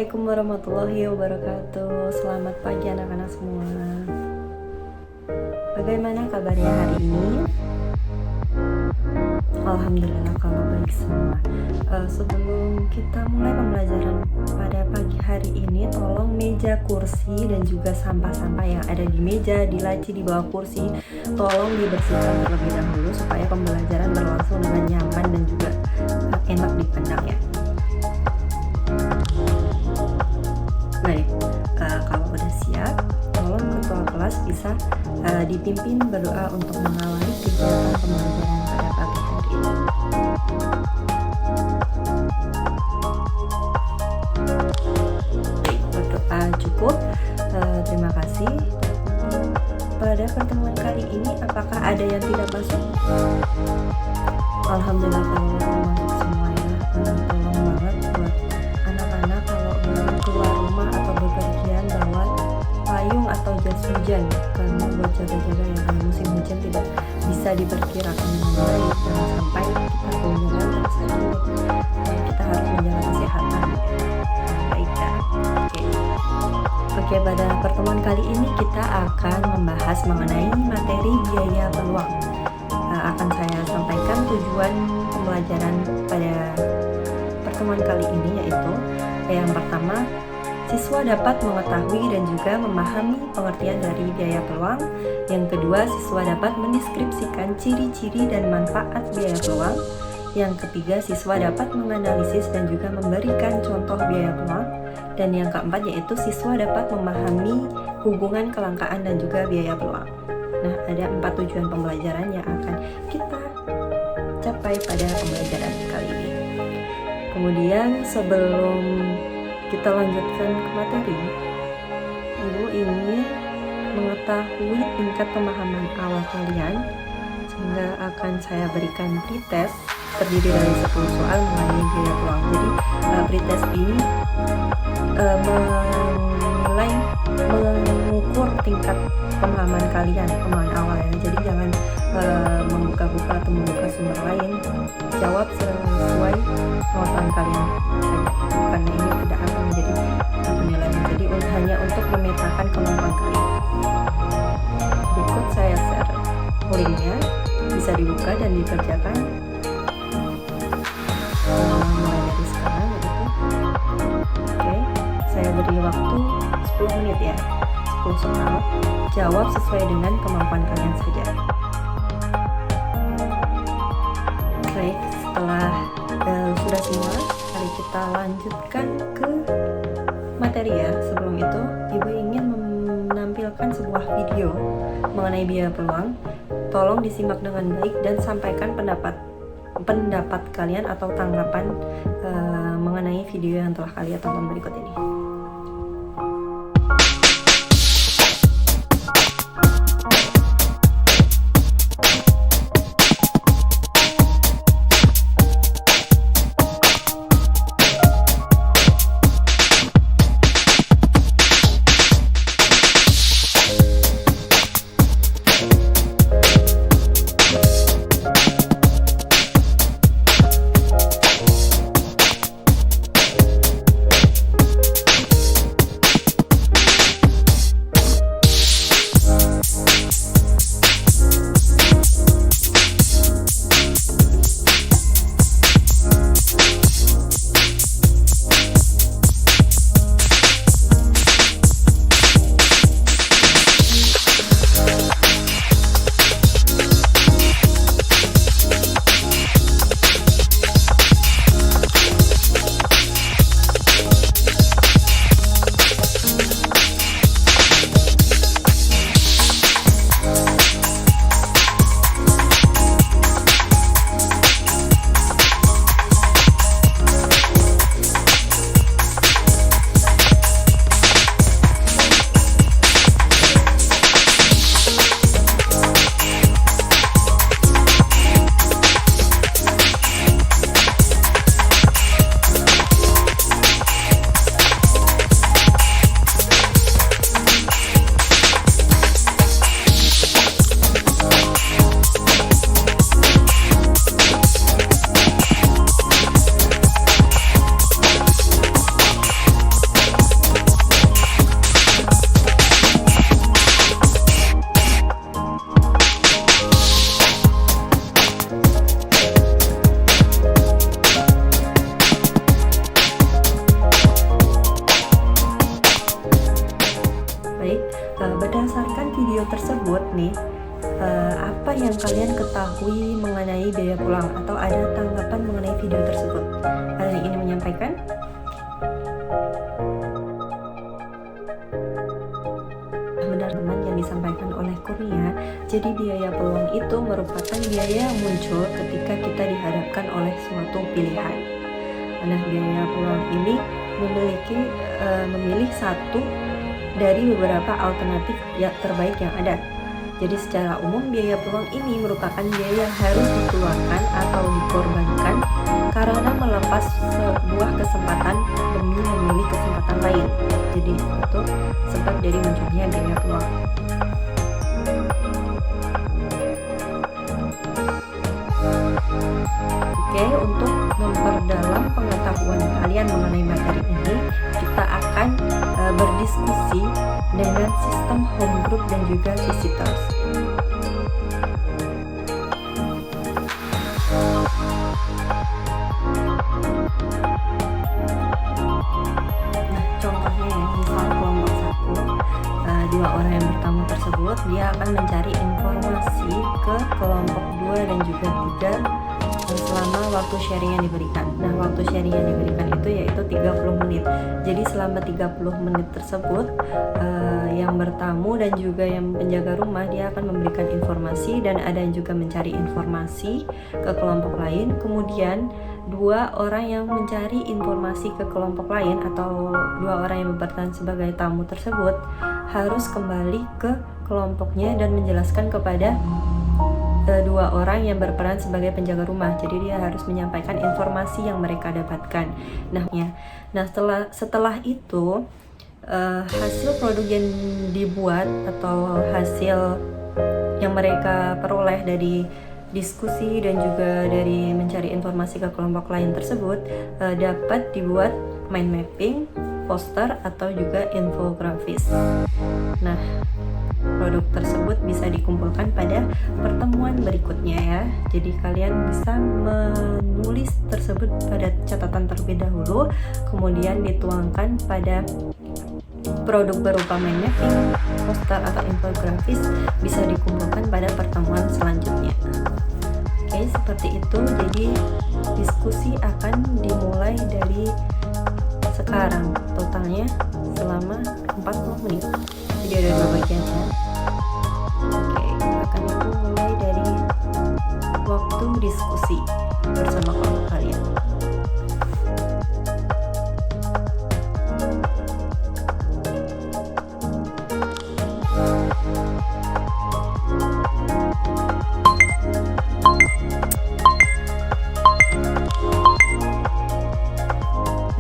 Assalamualaikum warahmatullahi wabarakatuh. Selamat pagi anak-anak semua. Bagaimana kabarnya hari ini? Alhamdulillah kalau baik semua. Sebelum kita mulai pembelajaran pada pagi hari ini, tolong meja, kursi, dan juga sampah-sampah yang ada di meja, di laci, di bawah kursi, tolong dibersihkan terlebih dahulu supaya pembelajaran berlangsung dengan nyaman dan juga enak dipandang ya. Baik, kalau udah siap, tolong ketua kelas bisa dipimpin berdoa untuk mengawali kegiatan pembelajaran pada pagi hari ini. Baik, berdoa cukup. Terima kasih. Pada pertemuan kali ini, apakah ada yang tidak masuk? Alhamdulillah kalau masuk semua ya. Tolong banget buat anak-anak kalau keluar rumah atau bepergian bawa payung atau jas hujan, karena buat jaga-jaga ya, karena musim hujan tidak bisa diperkirakan dengan baik. Jangan sampai kita kehujanan tersebut, kita harus menjaga kesehatan. Baik ya. Oke, pada pertemuan kali ini kita akan membahas mengenai materi biaya peluang. Akan saya sampaikan tujuan pembelajaran pada pertemuan kali ini, yaitu yang pertama, siswa dapat mengetahui dan juga memahami pengertian dari biaya peluang. Yang kedua, siswa dapat mendeskripsikan ciri-ciri dan manfaat biaya peluang. Yang ketiga, siswa dapat menganalisis dan juga memberikan contoh biaya peluang. Dan yang keempat, yaitu siswa dapat memahami hubungan kelangkaan dan juga biaya peluang. Nah, ada 4 tujuan pembelajaran yang akan kita capai pada pembelajaran kali ini. Kemudian sebelum kita lanjutkan ke materi, Ibu ingin mengetahui tingkat pemahaman awal kalian, sehingga akan saya berikan pretest terdiri dari 10 soal mengenai biaya peluang. Jadi pretest ini mengukur tingkat pemahaman kalian, pemahaman awal ya. Jadi jangan membuka-buka atau membuka sumber lain. Jawab sesuai pengetahuan kalian saja, karena ini tidak akan menjadi penilaian. Jadi hanya untuk memetakan kemampuan kalian. Berikut saya share linknya, bisa dibuka dan dikerjakan mulai dari sekarang gitu. Oke, saya beri waktu 10 menit ya, 10 soal. Jawab sesuai dengan kemampuan kalian saja. Baik, setelah sudah semua, mari kita lanjutkan ke materi ya. Sebelum itu, Ibu ingin menampilkan sebuah video mengenai biaya peluang. Tolong disimak dengan baik dan sampaikan pendapat kalian atau tanggapan mengenai video yang telah kalian tonton berikut ini. apa yang kalian ketahui mengenai biaya pulang, atau ada tanggapan mengenai video tersebut. Kalian ingin menyampaikan? Benar teman yang disampaikan oleh Kurnia. Jadi biaya peluang itu merupakan biaya yang muncul ketika kita dihadapkan oleh suatu pilihan. Nah, biaya peluang ini memilih satu dari beberapa alternatif yang terbaik yang ada. Jadi secara umum biaya peluang ini merupakan biaya yang harus dikeluarkan atau dikorbankan karena melepas sebuah kesempatan demi memilih kesempatan lain. Jadi itu sebab dari munculnya biaya peluang. Oke, untuk memperdalam pengetahuan kalian mengenai materi ini, kita akan berdiskusi dengan sistem home group dan juga visitors. Nah, contohnya ya, misal kelompok 1, 2 orang yang bertamu tersebut, dia akan mencari informasi ke kelompok 2 dan juga 3 selama waktu sharing yang diberikan. Nah, waktu sharing yang diberikan itu yaitu 30 menit. Jadi selama 30 menit tersebut, yang bertamu dan juga yang penjaga rumah dia akan memberikan informasi, dan ada yang juga mencari informasi ke kelompok lain. Kemudian 2 orang yang mencari informasi ke kelompok lain atau 2 orang yang berperan sebagai tamu tersebut harus kembali ke kelompoknya dan menjelaskan kepada 2 orang yang berperan sebagai penjaga rumah. Jadi dia harus menyampaikan informasi yang mereka dapatkan. Nah, setelah itu hasil produk yang dibuat atau hasil yang mereka peroleh dari diskusi dan juga dari mencari informasi ke kelompok lain tersebut dapat dibuat mind mapping, poster, atau juga infografis. Nah, produk tersebut bisa dikumpulkan pada pertemuan berikutnya ya. Jadi kalian bisa menulis tersebut pada catatan terlebih dahulu, kemudian dituangkan pada produk berupa mind mapping, poster, atau infografis bisa dikumpulkan pada pertemuan selanjutnya. Oke, seperti itu. Jadi diskusi akan dimulai dari sekarang, totalnya selama 40 menit. Jadi ada 2 bagian ya. Oke, kita akan mulai dari waktu diskusi bersama kelompok kalian.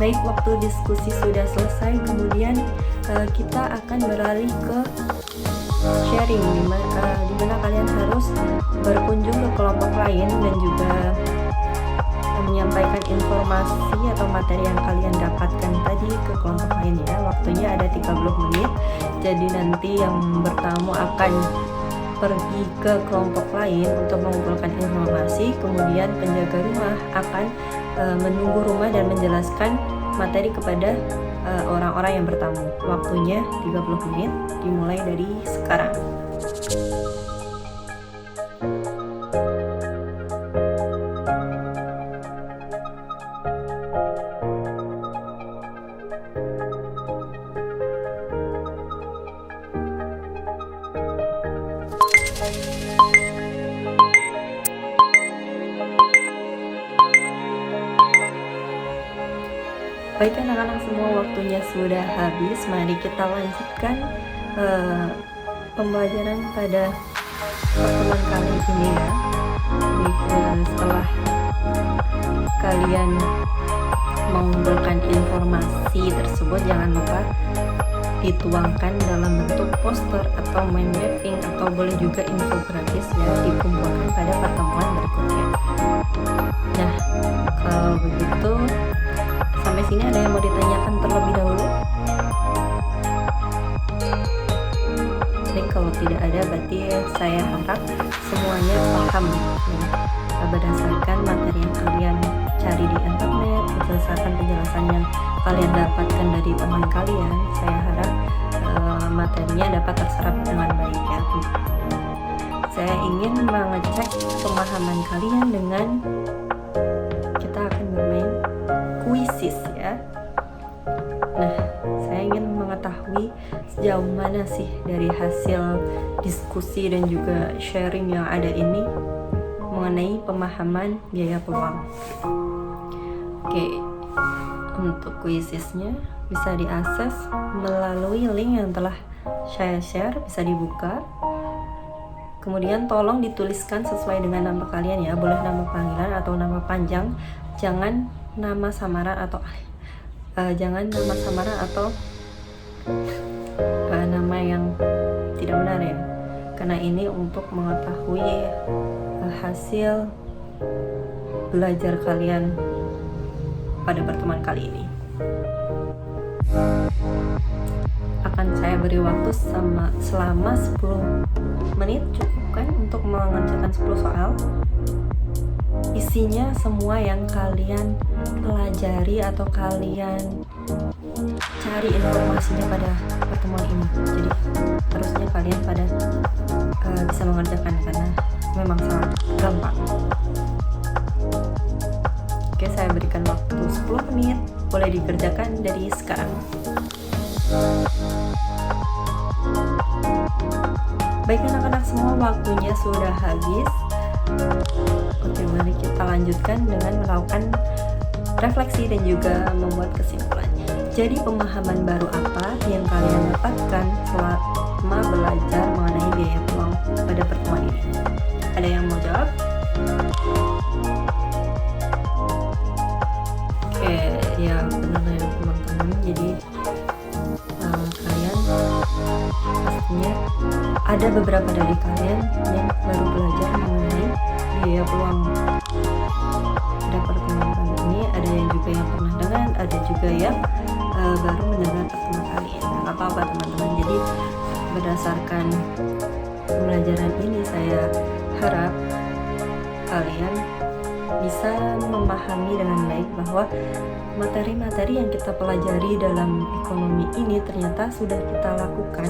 Baik, waktu diskusi sudah selesai, kemudian kita akan beralih ke sharing, di mana kalian harus berkunjung ke kelompok lain dan juga menyampaikan informasi atau materi yang kalian dapatkan tadi ke kelompok lain ya. Waktunya ada 30 menit. Jadi nanti yang bertamu akan pergi ke kelompok lain untuk mengumpulkan informasi, kemudian penjaga rumah akan menunggu rumah dan menjelaskan materi kepada orang-orang yang bertamu. Waktunya 30 menit, dimulai dari sekarang. Baik anak-anak semua, waktunya sudah habis. Mari kita lanjutkan pembelajaran pada pertemuan kali ini ya. Setelah kalian mengumpulkan informasi tersebut, jangan lupa dituangkan dalam bentuk poster atau mind mapping atau boleh juga infografis ya, dikumpulkan pada pertemuan berikutnya. Nah, kalau begitu sampai sini ada yang mau ditanyakan terlebih dahulu? Jadi kalau tidak ada, berarti saya harap semuanya paham ya, berdasarkan materi yang kalian cari di internet, berdasarkan penjelasan yang kalian dapatkan dari teman kalian. Saya harap materinya dapat terserap dengan baik ya. saya ingin mengecek pemahaman kalian dengan kita akan bermain kuisis ya. Nah, saya ingin mengetahui sejauh mana sih dari hasil diskusi dan juga sharing yang ada ini mengenai pemahaman biaya peluang. Oke, untuk kuisisnya bisa diakses melalui link yang telah saya share, bisa dibuka. Kemudian tolong dituliskan sesuai dengan nama kalian ya, boleh nama panggilan atau nama panjang, jangan nama samaran atau nama yang tidak benar ya, karena ini untuk mengetahui hasil belajar kalian pada pertemuan kali ini. Akan saya beri waktu selama 10 menit, cukup kan untuk mengerjakan 10 soal. Isinya semua yang kalian pelajari atau kalian cari informasinya pada pertemuan ini. Jadi harusnya kalian pada bisa mengerjakan karena memang sangat gampang. Oke, saya berikan waktu 10 menit, boleh dikerjakan dari sekarang. Baik anak-anak semua, waktunya sudah habis. Oke, mari kita lanjutkan dengan melakukan refleksi dan juga membuat kesimpulan. Jadi pemahaman baru apa yang kalian dapatkan selama belajar mengenai biaya peluang pada pertemuan ini? Ada yang mau jawab? Oke, ya benar ya teman-teman. Jadi kalian pastinya ada beberapa dari kalian yang baru belajar mengenai biaya peluang pada pertemuan kali ini. Ada yang juga yang pernah dengar, ada juga yang baru mendengar pertemuan kali ini. Nah, apa-apa teman-teman. Jadi berdasarkan pembelajaran ini, saya harap kalian bisa memahami dengan baik bahwa materi-materi yang kita pelajari dalam ekonomi ini ternyata sudah kita lakukan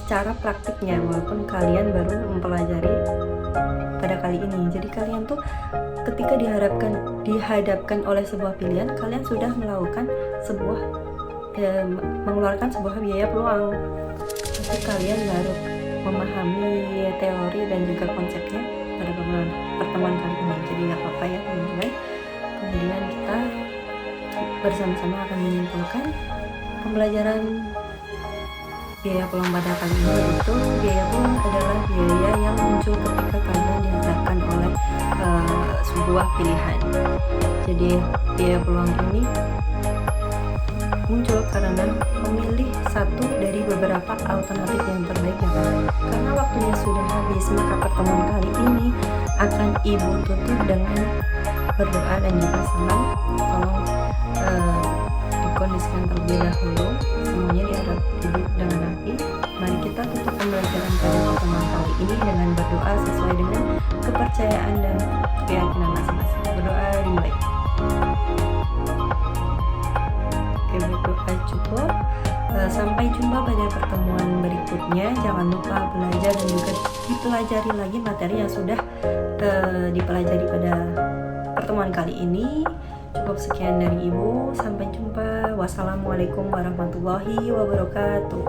secara praktiknya, walaupun kalian baru mempelajari pada kali ini. Jadi kalian tuh ketika dihadapkan oleh sebuah pilihan, kalian sudah melakukan mengeluarkan sebuah biaya peluang. Tapi kalian baru memahami teori dan juga konsepnya pada pertemuan kali ini. Jadi nggak apa-apa ya teman-teman. Kemudian kita bersama-sama akan menyimpulkan pembelajaran biaya peluang pada kali ini, yaitu biaya peluang adalah biaya yang muncul ketika kalian dihadapkan oleh sebuah pilihan. Jadi biaya peluang ini muncul karena memilih satu dari beberapa alternatif yang terbaik yang ada. Karena waktunya sudah habis, maka pertemuan kali ini akan Ibu tutup dengan berdoa dan juga salam. Tolong dikondisikan terlebih dahulu, semuanya dihadap Ibu dengan rapi. Mari kita tutup pembelajaran pada pertemuan kali ini dengan berdoa sesuai dengan kepercayaan dan keyakinan masing-masing. Berdoa dimulai. Oke, berdoa cukup. Sampai jumpa pada pertemuan berikutnya. Jangan lupa belajar dan juga dipelajari lagi materi yang sudah dipelajari pada pertemuan kali ini. Cukup sekian dari Ibu. Sampai jumpa. Wassalamualaikum warahmatullahi wabarakatuh.